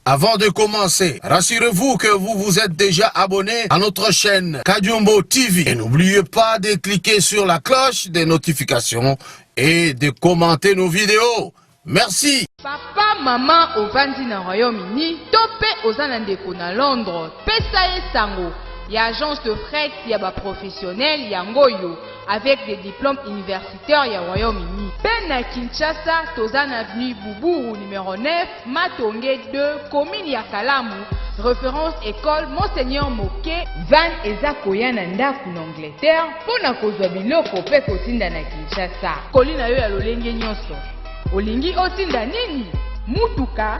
Avant de commencer, rassurez-vous que vous vous êtes déjà abonné à notre chaîne Kadiombo TV. Et n'oubliez pas de cliquer sur la cloche des notifications et de commenter nos vidéos. Merci. Papa, maman, au Vandi na Royaume-Uni, topé aux Anandeko na Londres, Pesa Sango, y a agence de fret, y a professionnel, y a Ngoyo, avec des diplômes universitaires, y a Royaume-Uni. Ben à Kinshasa, Tozan Avenue Boubou, numéro 9, Matonge 2, commune ya Kalamu, référence école Monseigneur Moké, Van Ezakoya Nandaku en Angleterre, pona kozwa biloko pe kotinda na Kinshasa. Kolina yo ya lolenge nyonso. Olingi otinda nini? Mutuka,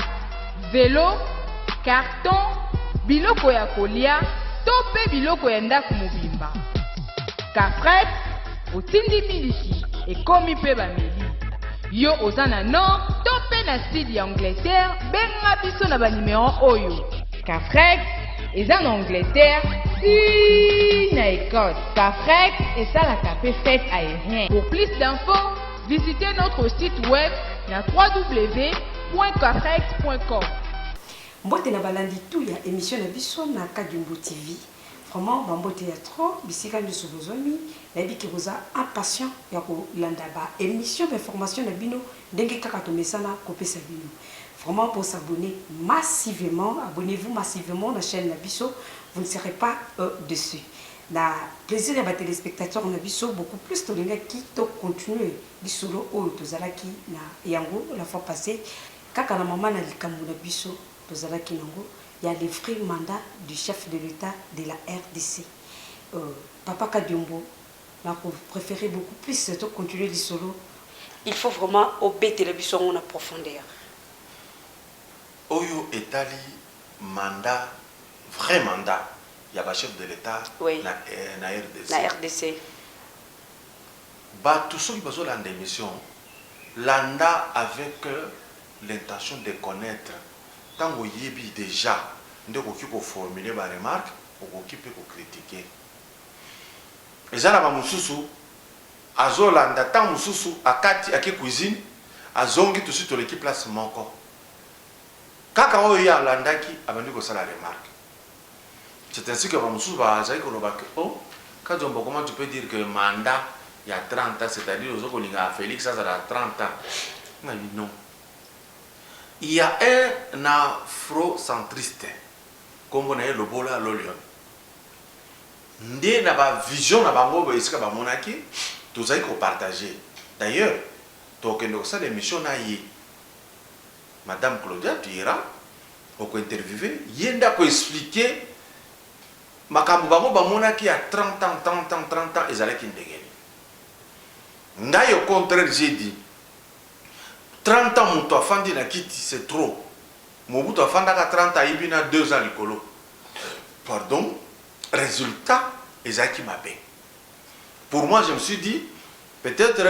vélo, carton, biloko ya kolia, tope biloko ya ndaku mobimba. Kafret, otindi miliki, ekomi pe bameli. Yo ozana nord, tope na sud ya Angleterre, benga biso na ba numéro oyo. Kafret, eza na Angleterre, si na Écosse. Kafret, eza la kapé fête aérien. Pour plus d'infos, visitez notre site web na www.kafrex.com. Mbote na balandi tout ya émission na biso na Kadiombo TV. Vraiment bambote ya trop bisika nyoso bozoni na biki boza impatient ya ko landa ba émission d'information na bino ndenge kaka to mesana kopesa bino. Vraiment pour s'abonner massivement, abonnez-vous massivement à la chaîne na biso, vous ne serez pas dessus. Na plaisir ya ba téléspectateurs na biso beaucoup plus to linga ki to continuer bisolo o to zalaki na yango la fois passée kaka na mama na likambo na biso to zalaki nango. Il y a les vrais mandats du chef de l'État de la RDC. Papa Kadiombo, on préféré beaucoup plus de continuer le solo. Il faut vraiment obéir télévision en profondeur. Oyo etali mandat, vrai mandat. Il y a le chef de l'État oui. na RDC. La RDC. Bah, tout ce qui besoin dans l'émission, l'anda avec l'intention de connaître. Tant que vous avez déjà formulé des remarques, vous pouvez critiquer. Et ça, là, Moussousou, à Zolanda, tant Moussousou, à Kati, à cuisine, à Zongi, tout de suite, l'équipe place manquant. Quand on y a l'anda qui a venu ça la remarque. C'est ainsi que Moussousou va dire que quand comment tu peux dire que mandat, il y a 30 ans, c'est-à-dire que Félix, ça a 30 ans. Non. Il y a un afrocentriste, comme on a le bola l'olion. Ndé n'a pas vision n'a pas ngobo iska ba monaki, tout ça il faut partager. D'ailleurs, donc nous ça l'émission na yi. Madame Claudia tu iras au interviewer, yenda ko expliquer makambo bango ba monaki à 30 ans ezalaki ndengeni. Ngai au contraire j'ai dit 30 ans, mon enfant dit na kiti, c'est trop. Mon bout enfant a 30 ans, il a 2 ans l'écolo. Pardon, résultat, Ezaki Mabé. Pour moi, je me suis dit, peut-être,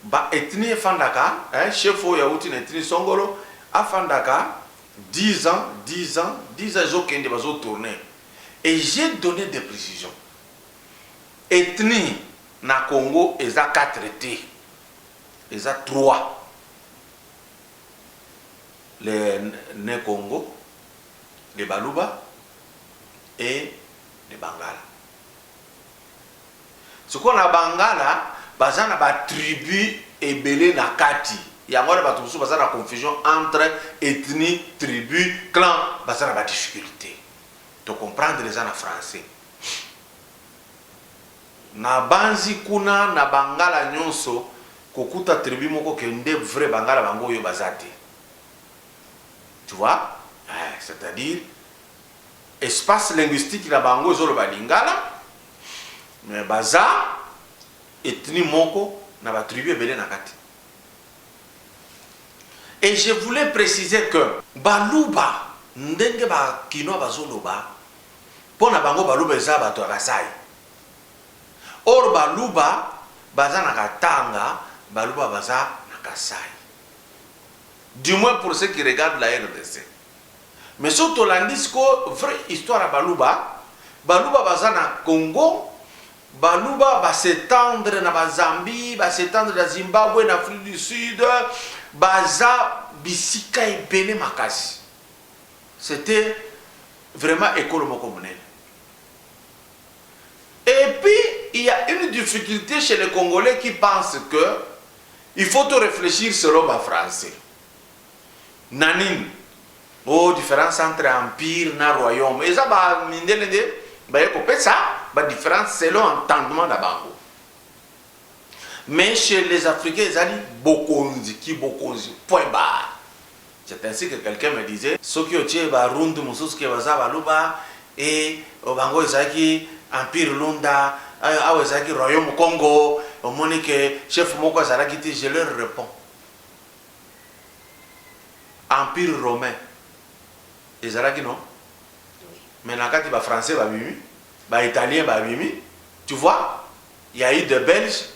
bah, ethnie Fandaka, chef ou Yaouti, ethnie Songolo, à Fandaka, 10 ans, j'ai tourné. Et j'ai donné des précisions. Ethnie, na Congo, ils ont 4 traités. Ils ont 3. Les Né-Congo, les Baluba et les Bangala. Ce qu'on a Bangala, c'est une tribu et belé na kati. Il y a une confusion entre ethnie, tribu, clan, c'est une difficulté. De comprendre les gens en français. Na banzi kuna na Bangala nyonso, kokuta tribu moko kende vrai Bangala bango yo bazate. Tu vois, c'est-à-dire espace linguistique la bango zolo balingala mais baza ethnie moko na ba tribu ebele na kati. Et je voulais préciser que baluba ndenge ba kino bazoloba pona bango baluba eza bato ya Kasai. Or baluba baza na Katanga, baluba baza na Kasai. Du moins pour ceux qui regardent la RDC. Mais surtout l'andisco, vraie histoire à Baluba, Baluba baza na Congo, Baluba va s'étendre na Zambie, va s'étendre na Zimbabwe, na Afrique du Sud, baza bisika ebele makasi. c'était vraiment école moko monene. Et puis, il y a une difficulté chez les Congolais qui pensent que il faut tout réfléchir selon le français. Nanine, différence entre empire et royaume. Et ça, ça, différence selon l'entendement d'Abango. Mais chez les Africains, ils ont dit Bokonzi, qui Bokonzi, point barre. C'est ainsi que quelqu'un me disait, ce qui est Rundu, Moussous, qui est Baluba, et Obango, Izaki, Empire Lunda, Izaki, Royaume Congo, au Monique, chef Moko Zarakiti, je leur réponds. Empire romain. Et Zaraki non? Mais quand il va français, va italien, tu vois, il y a eu des Belges,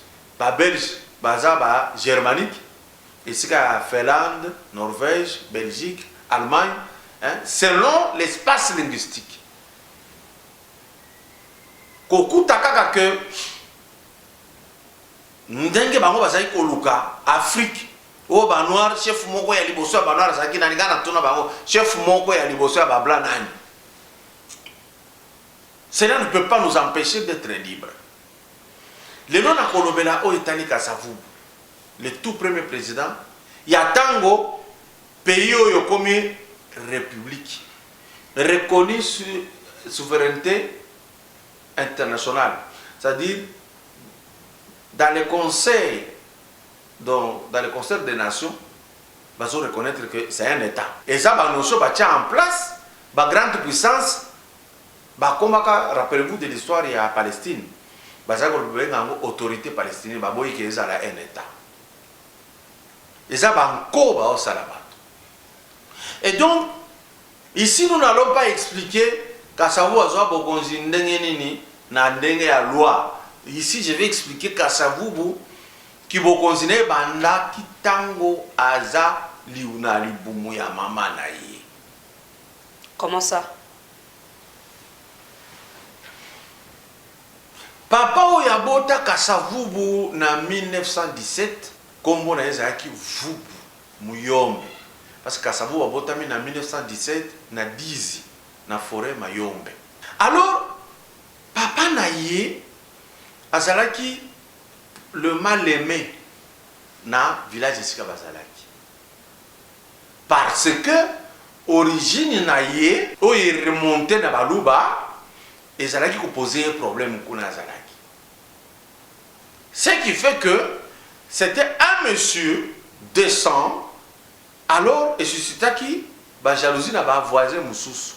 germanique, ici il y a Finlande, Norvège, Belgique, Allemagne, hein, selon l'espace linguistique. Koku takaka que ndenge bango bazali koluka Afrique o ba noir chef moko ya liboso ba noir zaki na ngana tuna bango chef moko ya liboso ba blanc nani. Cela ne peut pas nous empêcher d'être libres. Le nom à Kolobela o Itali Kasavubu, le tout premier président, il y a tango pays yo comme république reconnu sur souveraineté internationale, c'est-à-dire dans les conseils des nations, ils vont reconnaître que c'est un État. Et ça, nous en place, la grande puissance, rappelez-vous de l'histoire il y a Palestine. L'autorité palestinienne a un État. Et ça, et donc, ici, nous n'allons pas expliquer Kassavou a Bokonzi Ndengenini na ndenge ya loi. Ici, je vais expliquer Kassavou qui Bokonzi ne banda kitango aza liuna libumu ya mama na ye. Comment ça? Papa Oyabota Kasavubu na 1917, comme on a dit Vubu Muyombe. Parce que Kasavubu a botami na 1917 na 10 na forêt Mayombe. Alors, papa Naye azalaki le mal aimé na village ici Bazalaki. Parce que origine Naye, où il remontait na Baluba, et Zalaki qui posait un problème au Zalaki. Ce qui fait que c'était un monsieur décent, alors et suscita qui ba jalousie na ba voisin mususu.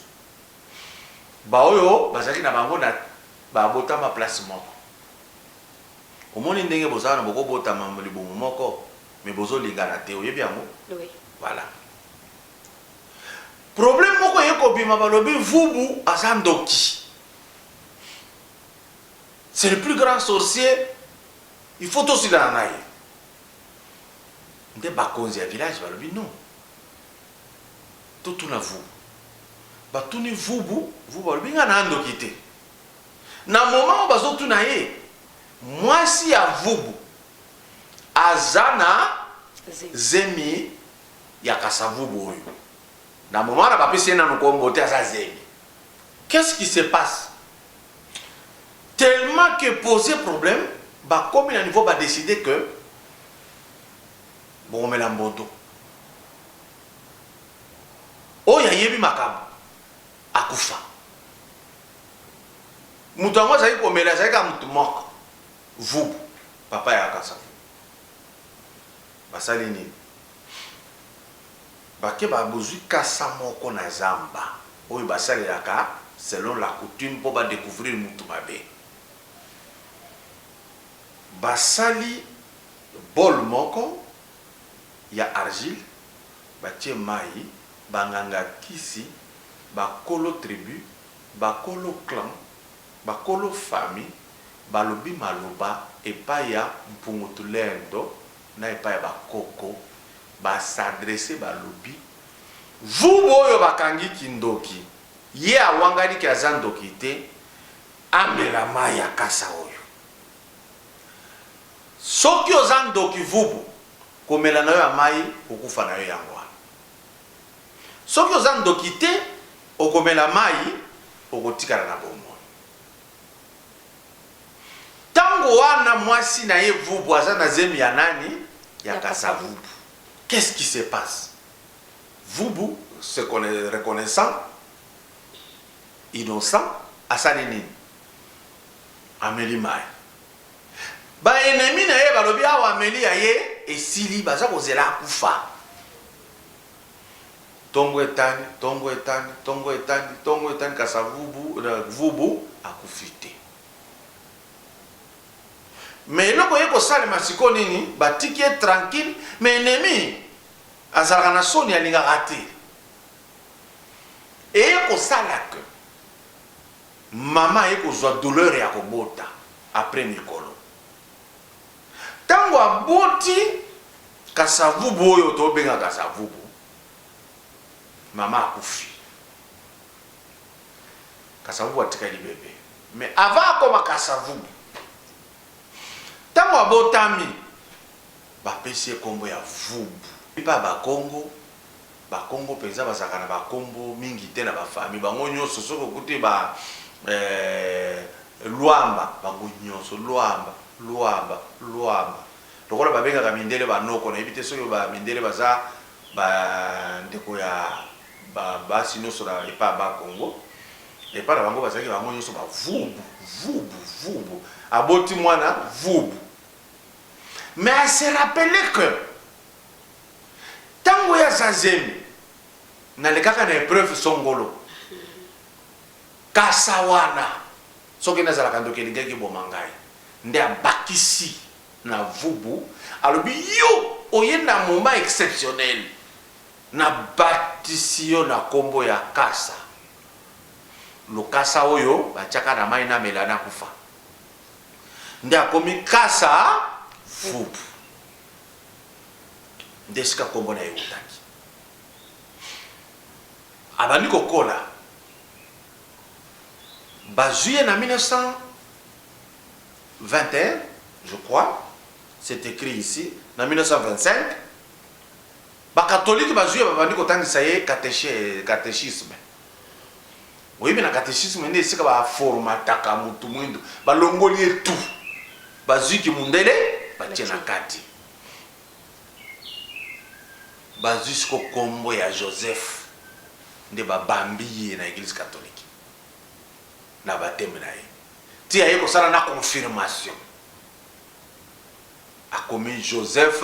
Ba oyo bazaki na bango na ba bota ma place moko. Omoni ndenge bozana boko bota ma libomo moko, mais bozo lingana te oyebi yango. Oui. Voilà. Problème moko yeko bima balobi vubu azandoki. C'est le plus grand sorcier. Il faut aussi la naïe. Des bakonzi à village, non. Tout na vous. Batuni vubu, vous balbi nganando kité. Na moment bazo tunaye. Moi si à vubu. Azana zemi yakasavubu. Na moment na papi c'est na nkombote aza zemi. Qu'est-ce qui se passe? Tellement que poser problème, bah comme il a niveau va décider que bon on met l'ambondo. Oh ya yebi makam akufa. Mutango zai ko mela zai ka mutumok. Vous papa ya kasa. Basali ni. Ba ke ba bozui kasa moko na zamba. Oyi basali yaka selon la coutume pour ba découvrir mutumabe. Basali bol moko ya argile batie mai banganga kisi bakolo tribu bakolo clan bakolo famille balobi maloba epai ya mpungutulendo na epai ya bakoko basadresse balobi vubu oyo bakangi kindoki ye awangani ki aza ndoki te amela mai ya kasa oyo. Soki ozando kivubu komela na yo ya mai okufa na yo yango. Soki ozando kite okomela mai okotikala na bomoi. Tango wana mwasi na ye Vubu aza na zemi ya nani ya Kasavubu. Qu'est-ce qui se passe? Vubu se reconnaissant innocent asali nini ameli mai. Ba ennemi na ye balobi awa ameli ya ye esili baza kozela akufa. Tongo etani Kasavubu Vubu akufite. Mais loko ye kosalema siko nini batiki ye tranquille, mais ennemi azalaka na soni alingaka te. Eye kosala ke mama ye kozwa douleur ya kobota après mikolo. Tango aboti Kasavubu oyo tobenga Kasavubu, mama akufi. Kasavubu atikali bébé. Mais avant akoma Kasavubu, tango abotami bapesi kombo ya Vubu. Pipa Bakongo penza bazaka na bakombo mingi te na bafami bango nyonso soko kuti ba Luamba bango nyonso Luamba lokola babengaka mindele banoko na ebite soki ba mindele baza ba ndeko ya basi nyonso na epa ba Kongo epa na bango bazaki bango nyonso ba Vubu aboti mwana Vubu. Mais elle se rappelait que tango ya zazemi nalekaka na épreuve songolo kasawana soki nazalaka ndoki elingaki bomangai nde abakisi na Vubu alobi yo oyenda moment exceptionnel na batisi yo na kombo ya Kasa. Lo Kasa oyo batiaka na mai na melana kufa nde akomi Kasa Vubu. Ndesika kombo na yutaki abandi kokola bazuye na 1921 je crois, c'est écrit ici na 1925 ba catholique bazuye babandi kotangisa ye catéchisme. Oui, mais na catéchisme nde sika ba formataka mutu mwindo balongoli etu bazuki mundele batie na kati bazusko kombo ya Joseph nde babambi na église catholique na bateme na ye ti aye kosala na confirmation akomi Joseph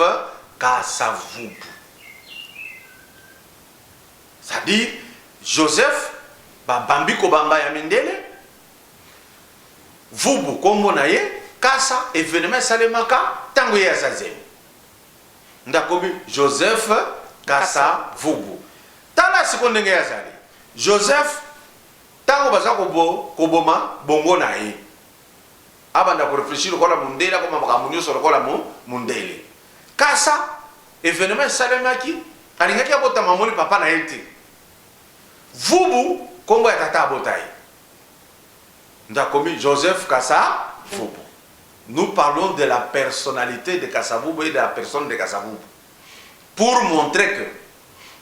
Kasavubu, c'est-à-dire Joseph babambi ko bamba ya mindele Vubu kombo na ye Kasa événement salemaka tango ya zazemi ndakomi Joseph Kasavubu. Tala sikondenge ya zali Joseph tango baza koboma bongo na ye abanda ko réfléchir ko la mundela ko makamunyo so ko la mundele Kasa événement salemaki alingaki abota mamoni papa na yete Vubu kombo ya tata abotai ndakomi Joseph Kasavubu. Nous parlons de la personnalité de Kasavubu et de la personne de Kasavubu pour montrer que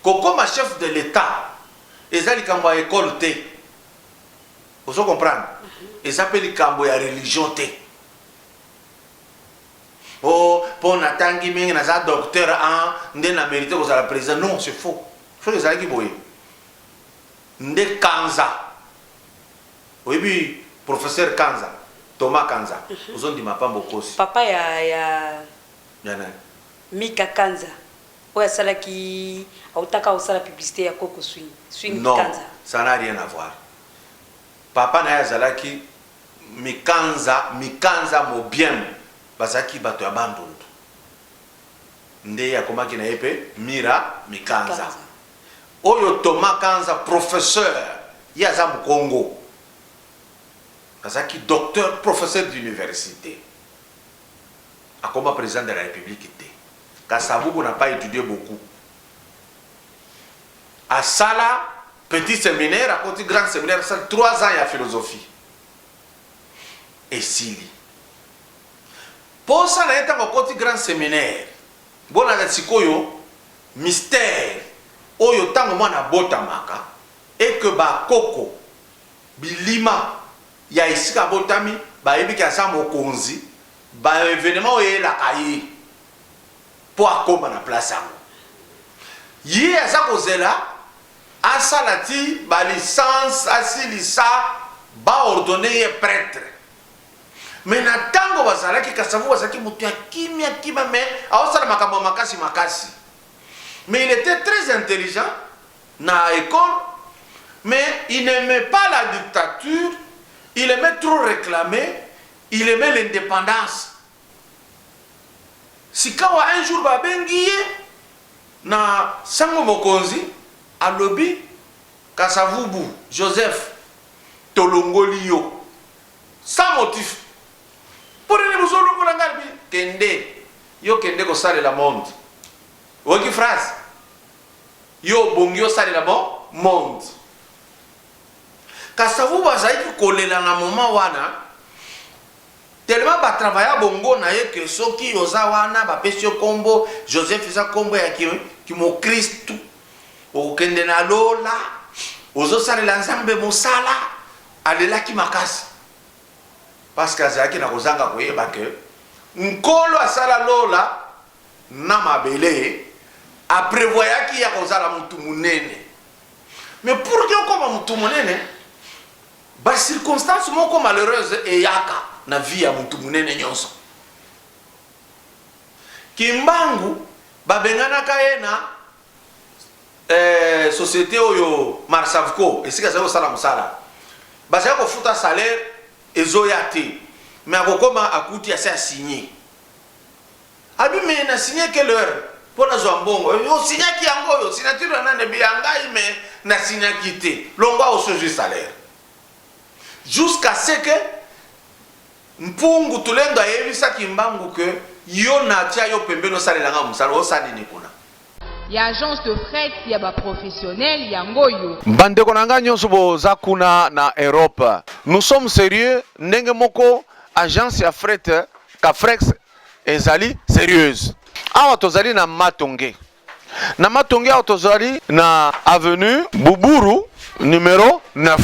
comme chef de l'État, ils ont likambo ya école te. Vous comprenez? Ils appellent likambo ya religion te. Oh, pour natangi mingi na za docteur en nde na mérité ko za la président. Non, c'est faux. Faut les aller qui boye. Nde Kanza. Oui, puis professeur Kanza, Thomas Kanza. Vous ont dit ma pambo kosi. Papa ya Yana. Mika Kanza. Oya sala ki autaka osala publicité ya Coco Swing Non, Kanza. ça n'a rien à voir. Papa na yazalaki Mikanza mo bien bazaki bato ya bandundu. Nde ya komaki na yepe Mira Mikanza. Oyo Thomas Kanza professeur ya za Congo. Bazaki docteur professeur d'université. Akoma président de la République. Kasavubu n'a pas étudié beaucoup. À Sala, petit séminaire, à côté grand séminaire, ça 3 ans de philosophie. Et Sili. Pour ça, il y a un côté grand séminaire. Bon, on a dit mystère. Oyo tango mwana botamaka. et que bakoko bilima ya isika botami ba yebi ka sa mokonzi ba événement e la kayi pour akoma na place yango ye asa kozela asalati ba licence asilisa ba ordonné ye prêtre mais na tango bazalaki Kasavu bazalaki mutu ya kimia mais aosala makambo makasi mais il était très intelligent na école mais il n'aimait pas la dictature, il aimait trop réclamer, il aimait l'indépendance. Si quand un jour babengi na sango mokonzi a lobby Kasavubu Joseph Tolongolio sans motif pour les buzolo ko langalbi kende yo kende ko sale la monde oki phrase yo bongyo sale la monde Kasavu bazaki kolela na moment wana tellement ba travailler bongo na ye que soki oza wana ba pesio kombo Joseph isa kombo ya ki mo Christ o kende na lola ozo sale la nzambe mosala alela ki makasi parce que azaki na kozanga koyeba ke nkolo asala lola na mabele a prévoyaki ya kozala mutu munene mais pour que okoma mutu munene ba circonstance moko malheureuse e yaka na vie ya mutu munene nyonso kimbangu babengana kaena société oyo Marsavco esika za sala musala basa ko futa salaire ezoyate mais akokoma akuti ya sa signé abi me na signé quelle heure pour na zombongo yo signé ki yango yo signature na ne biangai mais na signé kité longwa au sujet salaire jusqu'à ce que mpungu tulendo ayebisa kimbangu que yo na tia yo pembeno salela nga musala o sali ni kuna ya agence de fret ya ba professionnel yango yo bandeko nanga nyonso boza kuna na Europe nous sommes sérieux ndenge moko agence ya fret Cafrex ezali sérieuse awa tozali na Matonge awa tozali na avenue Buburu numéro 9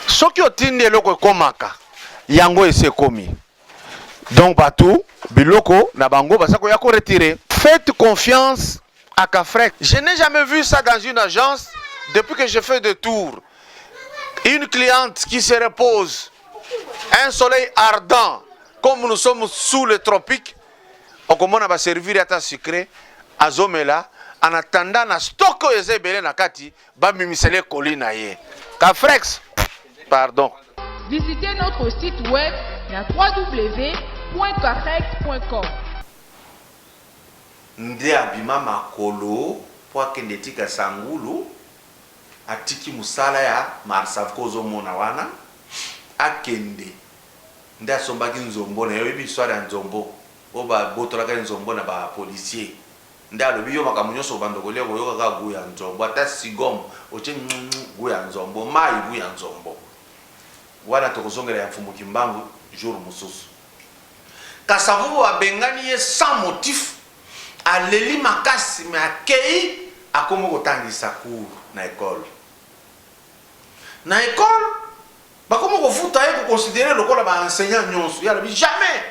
soki otindi eloko ekomaka yango esekomi donc batou biloko na bango basako ya ko retirer. Faites confiance à Cafrex. Je n'ai jamais vu ça dans une agence depuis que je fais des tours. Une cliente qui se repose, un soleil ardent, comme nous sommes sous les tropiques, on commence à servir à ta sucré, à Zomela, en attendant na stock ezebele na kati, ba mimisele kolina ye. Cafrex, pardon. Visitez notre site web na www.cafrex.com. Nde abima makolo po akende tika sangulu atiki musala ya Marsavco zomona wana akende nde asombaki nzombo na yobi histoire ya nzombo oba botolaka nzombo na ba policier nde alobi yo makamunyoso bandokole koyoka ka guya nzombo ata sigom oche guya nzombo mai guya nzombo wana tokozongela ya mfumu kimbangu jour mususu Kasavu abengani ye sans motif aleli makasi me akei akomo kotangisa cours na école bakomo kofuta ye ko considérer lokola ba enseignant nyonso ya lobi jamais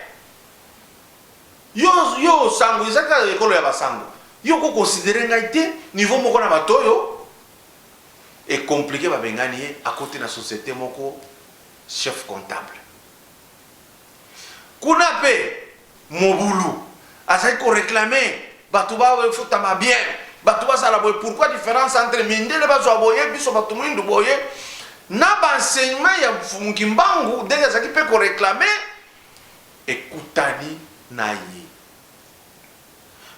yo sango izaka école ya basango yo ko considérer ngai te niveau moko na batoyo et compliqué ba bengani ye à côté na société moko chef comptable kuna pe mobulu asai ko réclamer batuba we futa ma bien batuba sala boy pourquoi différence entre mindele bazo boye biso batu mwindu boye na ba enseignement ya mfumukimbangu denge zaki pe ko réclamer ekutani na ye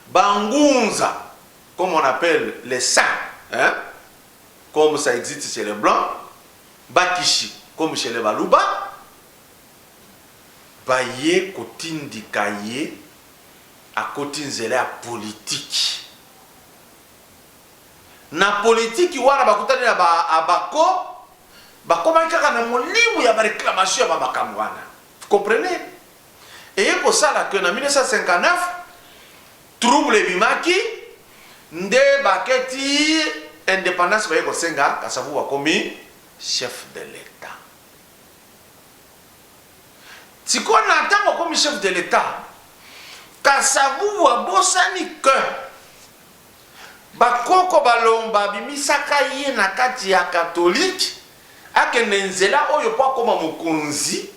bangunza comme on appelle les saints hein comme ça existe chez les blancs bakishi comme chez les baluba baye kotindika ye à côté de la politique. Na politique wana bakutani na abako bakoma kaka na molimu ya ba réclamation ya bakamwana. Vous comprenez? Et pour ça là que en 1959 trouble bimaki nde baketi indépendance baye kosenga Kasavubu akomi chef de l'État. Sikona ntango akomi chef de l'État, Kasavubu abosani que bakoko balomba bimisaka ye na kati ya catholique akende nzela oyo po akoma mokonzi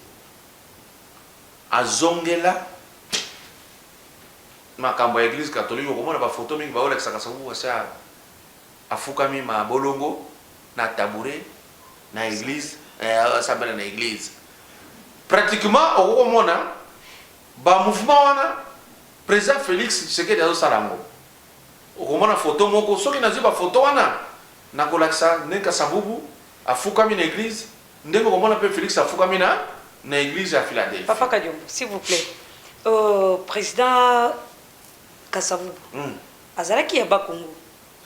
azongela makambo ya église catholique. Okomona bafoto mingi baolekisa Kasavubu asa afukami mabolongo na tabouret na église asambela na église. Pratiquement okomona ba mouvement wana président Félix Tshisekedi azosala yango. Okomona photo moko soki nazi ba photo wana nakolakisa ndenge Kasavubu afukami na église, ndenge okomona pe Félix afukami na église à Philadelphie. Papa Kadiombo, s'il vous plaît. Président Kasavubu. Azalaki ya Bakongo.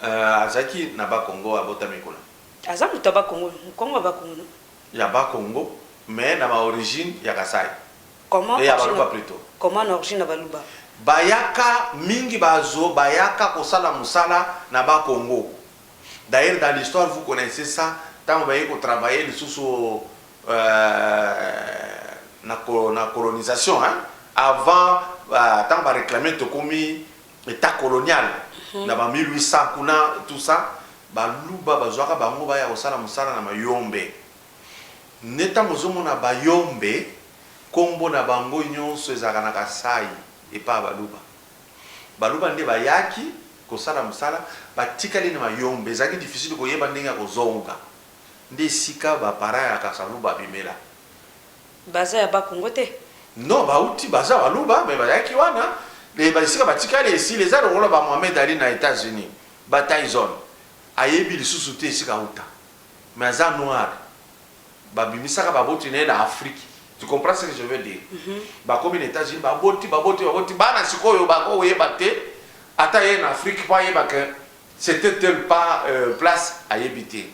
Azaki na Bakongo abotami kuna. Azamu ta Bakongo, Kongo Bakongo. Ya Bakongo, mais na ma origine ya Kasai. Comment ya Baluba plutôt. Comment l'origine na Baluba? Bayaka mingi bazo bayaka kosala musala na Bakongo. D'ailleurs dans l'histoire vous connaissez ça, tant vous voyez qu'on travaillait sous na colonisation hein, avant tant va réclamer to komi état colonial na ba 1800 kuna tout ça baluba bazwaka bango baya kosala musala na mayombe neta mozomo na bayombe kombo na bango nyonso ezaka na Kasai epa baluba nde bayaki kosala musala batikali na mayombe ezaki difficile koyeba ndenge kozonga nde sika ba para ya Kasavubu babimela baza ya Bakongo te. Non, bauti baza baluba mais bayaki wana les basika batikali esi les arts ba Mohamed Ali na États-Unis ba Tyson ayebi lisusu te sika uta mais za noir babimisaka baboti na Afrique. Tu comprends ce que je veux dire? Ba comme les États-Unis baboti bana sikoyo bako yeba te ata ye na Afrique pa yeba que c'était tel pas place à yebiter.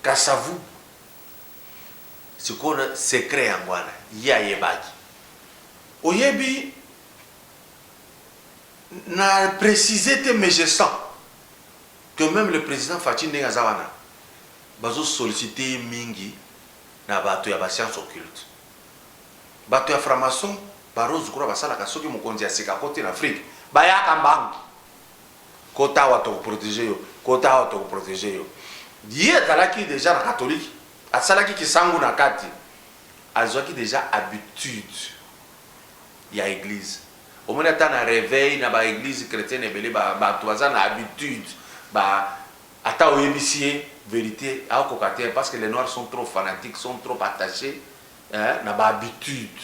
Kasavubu sikona secret yangwana ya yebaki oyebi na préciser te mais je sens que même le président Fatou Ngazawana bazo solliciter mingi na bato ya ba science occulte bato ya franc-maçon barozu kura basala kasoki mokonzi ya sika côté en Afrique bayaka mbangu kota wa to protéger yo kota wa to protéger yo die talaki déjà na catholique asalaki kisangu na kati azwaki déjà habitude ya église omoni ata na réveil na ba église chrétienne ebele bato baza na habitude ba ata oyebisi vérité akoka te parce que les noirs sont trop fanatiques, sont trop attachés hein, na ba habitude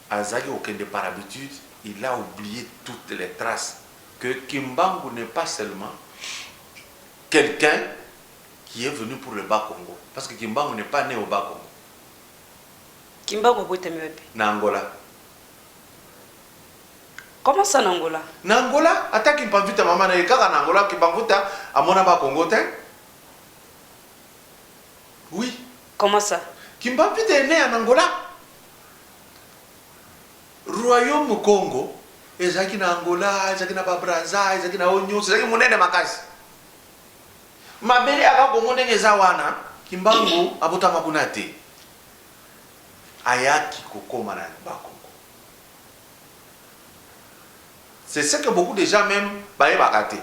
azaki okende par habitude il a oublié toutes les traces que Kimbangu n'est pas seulement quelqu'un qui est venu pour le Bas-Congo. Parce que Kimbangu n'est pas né au Bas-Congo. Kimbangu est né na Angola. Comment ça en Angola? En Angola, attaque Kimbangu maman na ekaka na Angola Kimbangu ta amona Bas-Congo te. Oui. Comment ça? Kimbangu est né en Angola. Royaume Congo, ezaki na Angola, ezaki na Brazza, ezaki na Onyo, ezaki monene makasi. Mabele aka Congo ndenge za wana, Kimbangu abota makuna te. Ayaki kokoma na Bas-Congo. C'est ce que beaucoup de gens même baye bakate.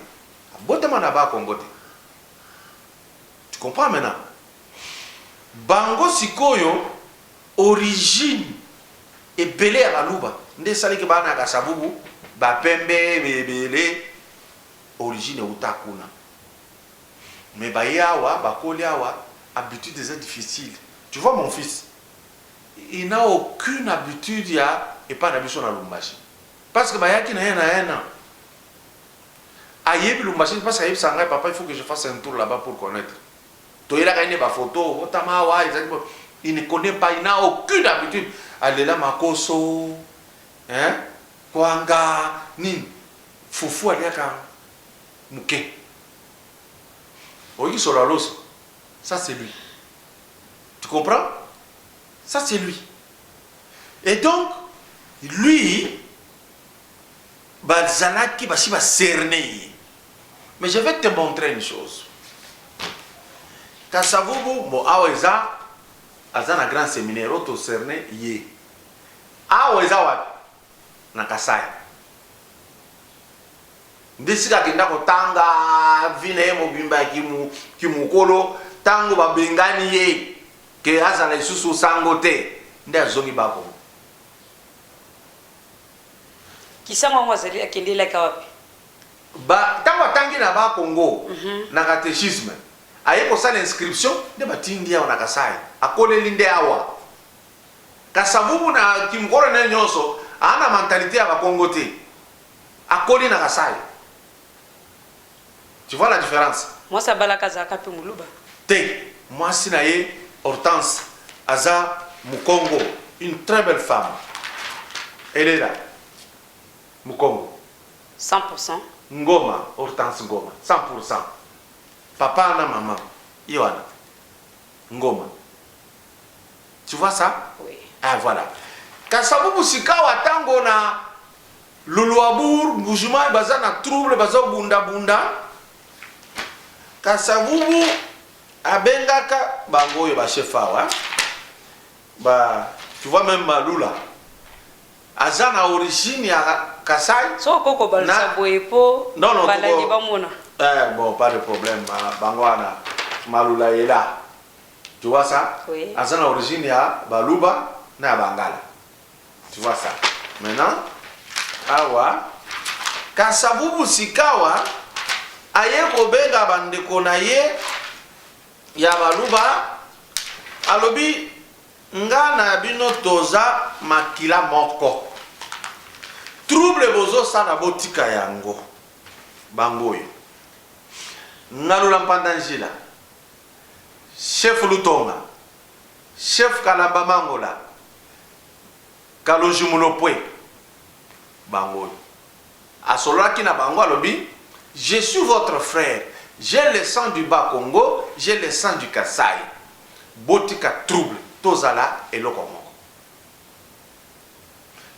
Abota na Bas-Congo te. Tu comprends maintenant? Bango sikoyo origine ebele ya baluba nde saliki bana Kasavubu bapembe bebele origine utakuna mais bayawa bakoli awa habitude est difficile. Tu vois mon fils, il n'a aucune habitude ya et pas d'habitude na Lumbashi parce que bayaki na yana ayebi Lumbashi parce que ayebi sanga papa il faut que je fasse un tour là-bas pour connaître toyela kaine ba photo otama wa il ne connaît pas, il n'a aucune habitude. Alela makoso, hein, kwanga, nin, fufu aliaka muke. Oyi solalos, ça c'est lui. Tu comprends? Ça c'est lui. Et donc, lui, bazalaki basi ba cerner. Mais je vais te montrer une chose. Kasavubu, bon, aweza, azana grand séminaire, auto cerné, yé. Aweza wat, na Kasai. Ndisika kenda kotanga, vine mobimba kimukolo, tango babengani ye, ke azana isusu sangote, nde azongi babo. Kisama mwazali akendela kawapi? Ba, tango atangi na ba Congo, na catéchisme. Aye ko sala inscription de batindi ya na Kasai akole linde awa Kasavubu na kimkoro na nyonso ana mentalité ya ba Congo te akoli na Kasai. Tu vois la différence? Moi ça balaka zaka pe muluba te moi sina ye Hortense aza Mukongo, une très belle femme. Elle est là Mukongo 100%. Ngoma, Hortense Ngoma 100%. Papa na maman, Yohana, Ngoma. Tu vois ça? Oui. Ah voilà. Kasavubu sikawa tango na Luluabur, Mbujuma, baza na trouble, baza bunda bunda. Kasavubu abengaka bango ba chefawa. Ba, tu vois même Malula. Azana origine ya Kasai. So koko balsa boyepo. Non, balandi ba mona. Bon, pas de problème. Bangwana, Malula est là. Tu vois ça? Oui. À son origine, il y a Baluba, na Bangala. Tu vois ça? Maintenant, awa, Kasavubu sikawa, aye kobenga bandeko na ye, ya Baluba, alobi, nga na bino toza makila moko. Trouble bozo sana botika yango. Bangoyo. Ngalula Mpandanjila, chef Lutonga, chef Kalamba Mangola, Kaloji Mulopwe, Bangoy. Asolaki na Bango alobi, je suis votre frère, j'ai le sang du Bas-Congo, j'ai le sang du Kasai. Botika trouble, tozala eloko.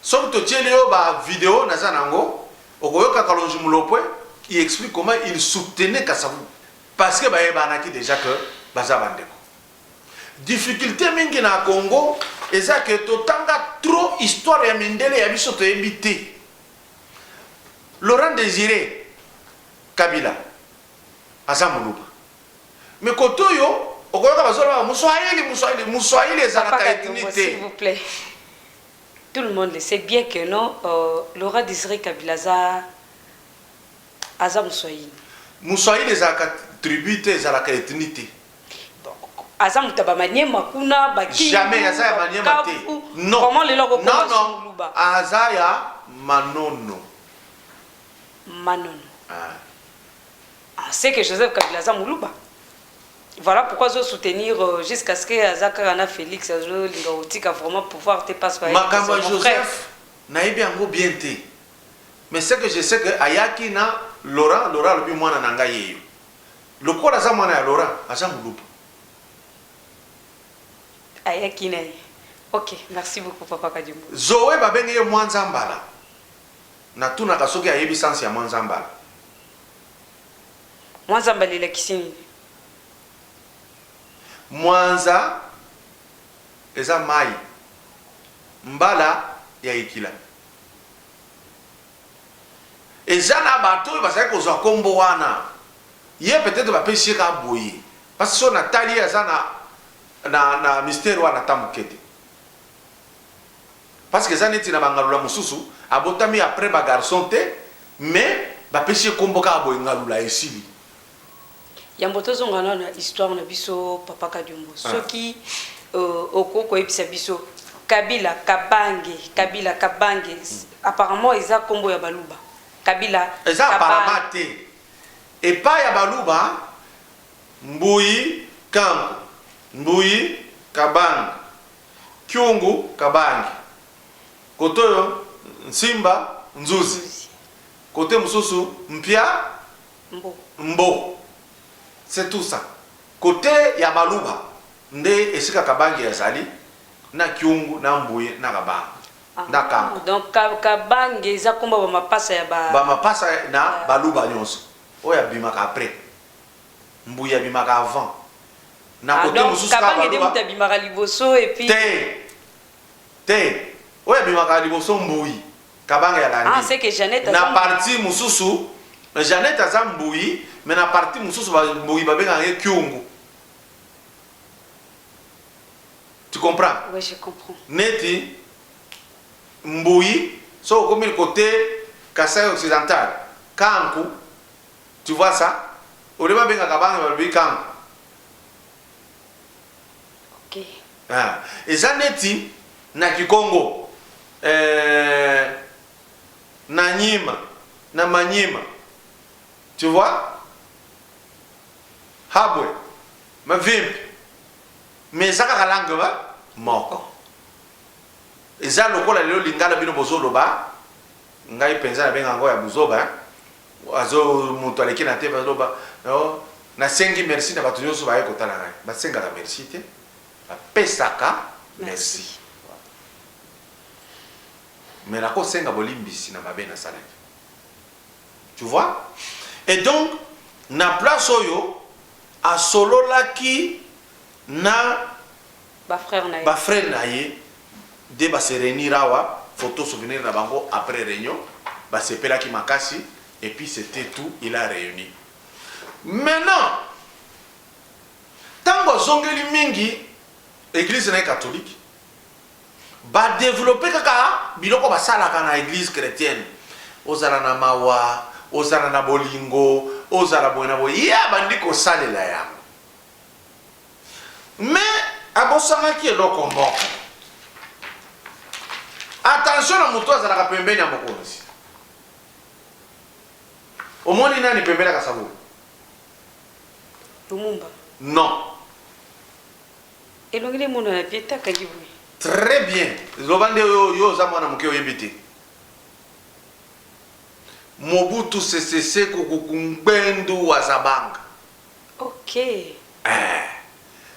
Somme to tielio ba vidéo na zanango, okoyoka Kaloji Mulopwe, qui explique comment il soutenait Kasavubu. Parce que il déjà que Baza Bandeko. Difficulté mingi na Congo, et ça que totanga trop histoire ya mindele ya biso to ebité. Laurent Désiré Kabila Azamuluba. Mais kotoyo, okoyoka bazola Moussoaïli ezalaka ethnie. S'il vous plaît. Tout le monde le sait bien que non, Laurent Désiré Kabila Aza Moussoaïli. Moussoaïli ezalaka tribute ezalaka ethnie. Aza mutaba maniema kuna baki. Jamais Aza ya maniema te. Non. Comment les logo non. Aza ya Manono. Manono. C'est que Joseph Kabila Aza Muluba. Voilà pourquoi je soutenir jusqu'à ce que Aza Karana Félix Azo Lingaotika vraiment pouvoir te passer. Makamba Joseph naïbi yango bien te. Mais c'est que je sais que ayaki na Laurent le plus mwana nanga yeyo. Le quoi Aza mwana ya Laurent Aza Muluba. Ayaki na. Ok, merci beaucoup Papa Kadjumbo. Zoé babenge mwanza mbala. Na tuna kasoki ayebi sansi ya mwanza mbala. Mwanza mbala la kisini. Mwanza eza mai. Mbala ya ikila. Eza na bato bazali kozwa kombo wana. Ye peut-être ba pesi ka boye. Parce que son atali eza na mystère wana tamukete. Parce que ça n'est pas bangalula mususu abotami après ba garçon te mais ba pesi kombo ka boye ngalula esili. Yambotozo ngana na histoire na biso Papa Kadjumbo. Ceux qui okoko ebisa biso Kabila Kabange apparemment eza kombo ya Baluba. Kabila eza apparemment te. Et pas ya Baluba Mbuyi Kango Mbuyi Kabange Kyungu Kabange Kotoyo Nsimba Nzuzi Kote Mususu Mpia Mbo. C'est tout ça. Côté ya Baluba nde esika Kabange yazali na Kyungu na Mbuyi na Kabange. Na Kango. Donc Kabange eza komba ba mapasa ya ba mapasa na Baluba nyonso. oyo abimaka après mbuyi abimaka avant na côté donc mosusu kabanga ede mutu abimaka liboso et puis te oyo abimaka liboso mbuyi kabanga ya landi c'est que Jeannette na partie mosusu Jeannette aza mbuyi mais na partie mosusu mbuyi babengaka ye kyungu. Tu comprends? Oui, je comprends. Neti mbuyi so comme le côté Kasaï occidental kanku, tu vois ça? Au lieu de kabanga babi kanku. Ok. Ah, et ça neti na Kikongo na Nyima na Manyima. Tu vois? Habwe Mavimpi. Mais ça ka langue ba moko. Et ça lokola lelo lingala bino bozolo ba ngai penza na benga ngo ya buzoba azo mutu aleki na te bazoba no na sengi merci na batu nyoso ba ekotala ngai ba senga la merci te ba pesaka merci. Mais la ko senga bolimbisi na mabe na salaki. Tu vois? Et donc na place oyo a solo laki na ba frère na ye de ba se réunir awa photo souvenir na bango après réunion ba se pela ki makasi et puis c'était tout, il a réuni. Maintenant tango zongeli mingi église na catholique ba développer kaka biloko ba sala kana église chrétienne ozala na mawa ozala na bolingo ozala boina boya bandi ko salela yango. Mais abosangaki eloko moko. Attention na mutu azalaka pembeni ya mokonzi. Omoni nani pembeni ya Kasavubu? Lumumba. Non. Elongele mono na pieta kangibu. Très bien. Lobande yo za mwana muke oyebite. Mobutu Sese Seko Ngbendu wa Zabanga. Ok.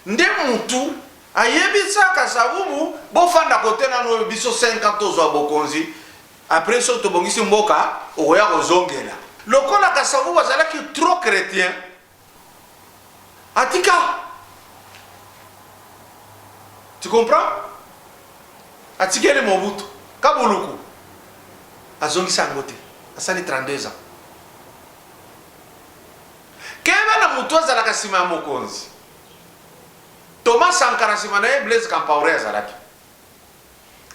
Nde mutu ayebisa Kasavubu bofanda kote na no biso 50 ozwa bokonzi après so to bongisi mboka oya kozongela lokola Kasavubu azalaki trop chrétien atika. Tu comprends? Atikele Mobutu kabuluku azongisa ngote asali 32 ans keba na mutu azalaka sima mokonzi Thomas Sankara Simanae Blaise Compaoré azalaki.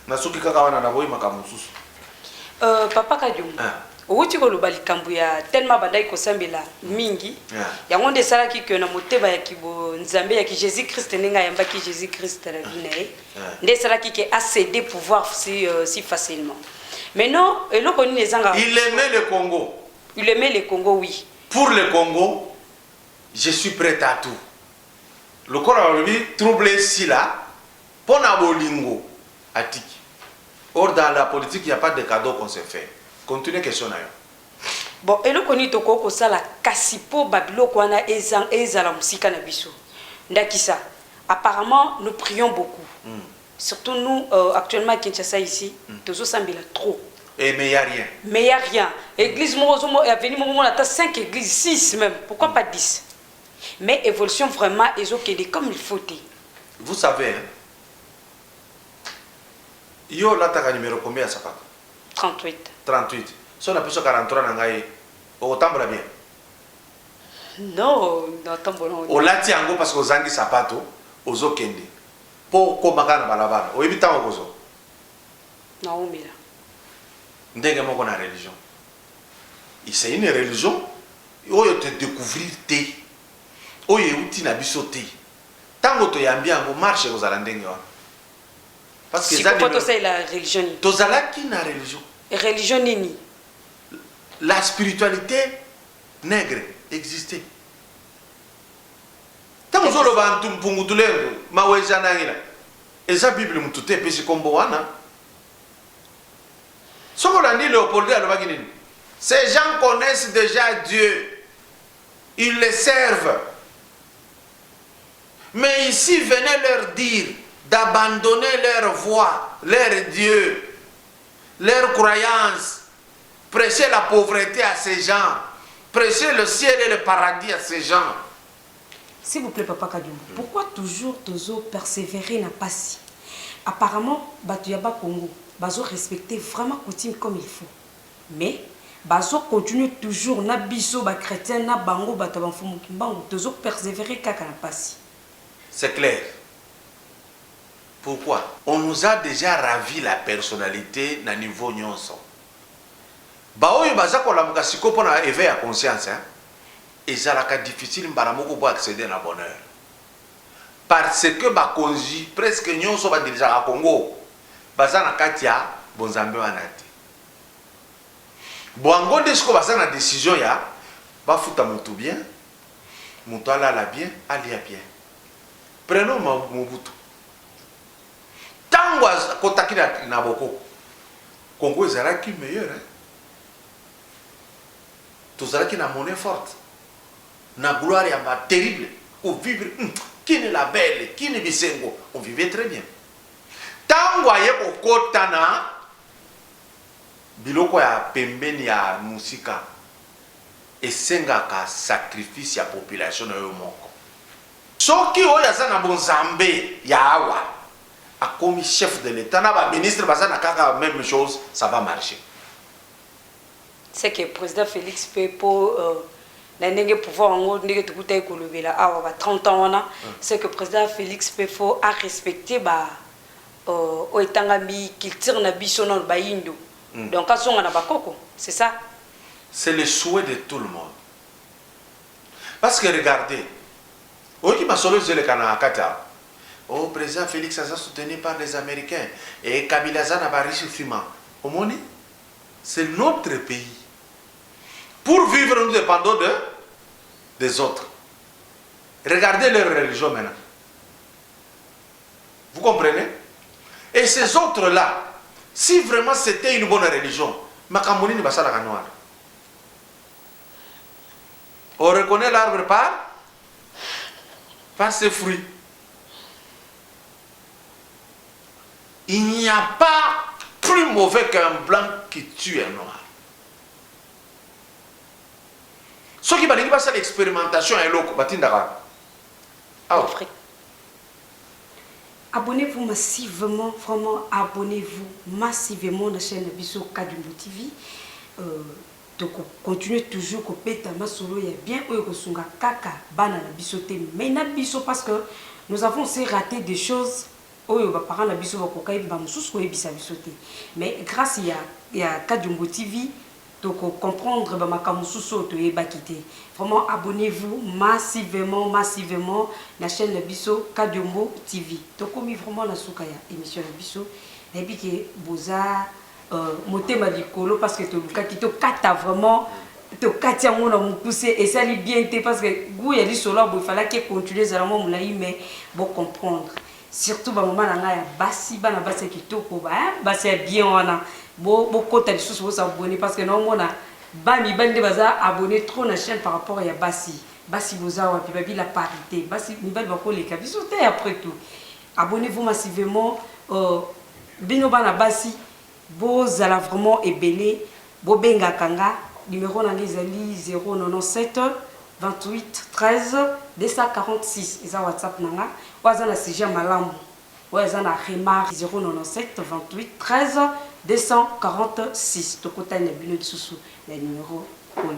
Nasuki kaka wana na boyi makamususu. Papa Kadiumba. Outi ko lobali kambu ya tellement bandai ko sambela mingi. Ya ngonde salaki que na moteba ya kibo nzambe ya ki Jésus Christ nenga yamba ki Jésus Christ la vinae. Nde salaki que a cédé pouvoir si facilement. Mais non, eloko ni ezanga. Il aimait le Congo. Il aimait le Congo, oui. Pour le Congo, je suis prêt à tout. Le corps lui troublé si là, pona bolingo atiki. Or dans la politique, il n'y a pas de cadeau qu'on se fait. Continuez question na yo. Bon, eloko ni toko ko sala kasipo babilo ko na ezala musika na biso. Ndakisa. Apparemment, nous prions beaucoup. Surtout nous actuellement à Kinshasa ici, tozo sambila trop. Et mais il n'y a rien. Mais il n'y a rien. Église Morozomo est venu on a 5 églises, 6 même. Pourquoi pas 10? Mais évolution vraiment est ok comme il faut. Vous savez, hein? Yo là t'as numéro combien ça pas? 38. 38. Si on a plus 43 nangai, au tambola bien. Non, non tambola. Au lati ango parce que aux angi sapato, aux okende. Pour komakana balabala. Au évita okozo. Non, mais là. Ndenge moko na religion. C'est une religion. Oyo te découvrir te. Oyo uti na biso te. Tango to yambi ango marche aux alandenge wa. Parce que ça c'est la religion. Tozalaki na religion. Religion nini? La spiritualité nègre existait. Tango zolo bantu mpungu tulengo maweza nangila. Eza Bible mutute pesi kombo wana. Ces gens connaissent déjà Dieu. Ils le servent. Mais ici, venez leur dire d'abandonner leur voie, leur Dieu, leur croyance. Prêcher la pauvreté à ces gens. Prêcher le ciel et le paradis à ces gens. S'il vous plaît, Papa Kadiumbo, pourquoi toujours persévérer n'a pas si? Apparemment, Batuyaba Congo, bazo respecter vraiment coutume comme il faut. Mais bazo continue toujours na biso ba chrétien na bango batabanfumu kimbango toujours persévérer kaka n'a pas si. C'est clair. Pourquoi? On nous a déjà ravi la personnalité na niveau nyonso. Baoyo bazako la mukasiko pona éveil à conscience hein. Et ça la difficile mbaramoko pour accéder à bonheur. Parce que bakonzi presque nyonso ba dirija à Congo. Bazana katia bonzambe wanati. Boango desko bazana décision ya ba futa mutu bien. Mutu ala bien, alia bien. Prenons Mobutu. Tango kotaki na boko. Congo ezalaki meilleur hein. Tozalaki na monnaie forte. Na gloire ya ba terrible. Ou vivre qui n'est la belle, qui n'est bisengo, on vivait très bien. Tango aye okotana biloko ya pembeni ya musika esengaka sacrifice ya population na yo moko. Soki oyo aza na bonzambe ya awa akomi chef de l'état na ba ministre baza na kaka même chose, ça va marcher. C'est que le président Félix Pepo n'enge pouvoir en gros n'enge tout est colobé là ah 30 ans on a c'est que le président Félix Pepo a respecté ba au etangami culture na biso na bayindo donc à son na bakoko c'est ça. C'est le souhait de tout le monde. Parce que regardez, au qui m'a solo le Canada Kata, au président Félix a soutenu par les Américains et Kabila Zana Barishi Fima. Au monde, c'est notre pays. Pour vivre, nous dépendons des autres. Regardez leur religion maintenant. Vous comprenez? Et ces autres-là, si vraiment c'était une bonne religion, Makamoni ne va pas la noire. On reconnaît l'arbre par ses fruits. Il n'y a pas plus mauvais qu'un blanc qui tue un noir. Ce qui va dire c'est l'expérimentation et l'eau. Abonnez-vous massivement, vraiment abonnez-vous massivement à la chaîne Biso Kadiumbo TV. Donc continuez toujours que peta masolo ya bien oyosunga kaka bana na bisote mais na biso parce que nous avons aussi raté des choses oyo ba parents na biso ba kokai ba mususu ko ebisa bisote mais grâce ya Kadiumbo TV donc comprendre ba makamususu to yeba kité vraiment abonnez-vous massivement la chaîne Biso Kadiumbo TV donc comme vraiment na suka ya émission na biso na bi ke boza motema likolo parce que toluka ki to kata vraiment to katia ngona mupuse et ça li bien té parce que goût ya lisolo bo fallait que continuer zalamo mulai mais bon comprendre surtout ba maman nga ya basi bana basi kitoko ba basi bien wana bo kota lisusu bo s'abonner parce que non mona ba mi bande baza abonner trop na chaîne par rapport ya basi boza wa puis ba la parité basi mi bande ba ko les kabiso té après tout abonnez-vous massivement bino bana basi bozala vraiment ebele bobenga kanga numéro na ngezali 097 28 13 246 eza WhatsApp nanga waza na sujet malamu waza na remarque 097 28 13 246 tokota na bino disusu na numéro oyo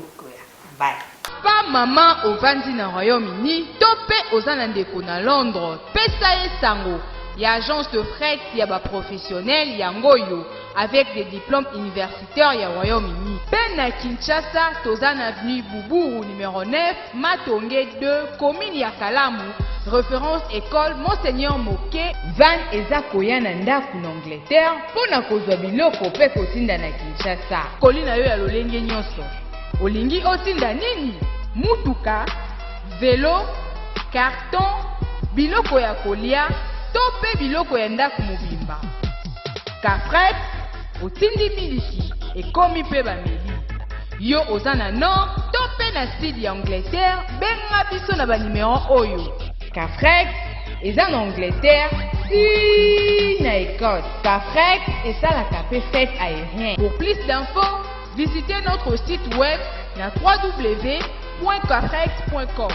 bye. Pa maman ovandi na Royaume-Uni to pe ozana ndeko na Londres pesa ye sango ya agence de fret ya ba professionnel ya ngoyo avec des diplômes universitaires ya Royaume-Uni. Pe na Kinshasa toza na avenue Boubou numéro 9 Matonge 2 commune ya Kalamu référence école Monseigneur Moké van eza koya na ndaku na Angleterre pona kozwa biloko pe kotinda na Kinshasa. Kolina yo ya lolenge nyonso. Olingi otinda nini? Mutuka, vélo, carton, biloko ya kolia, to pe biloko ya ndaku mobimba. Kafret, otindi miliki, ekomi pe bameli. Yo ozana nord, to pe na sud ya Angleterre, benga biso na ba numéro oyo. Kafret, eza na Angleterre, si na Écosse. Kafret, esalaka pe fête aérien. Pour plus d'infos, visitez notre site web na www.cafrex.com.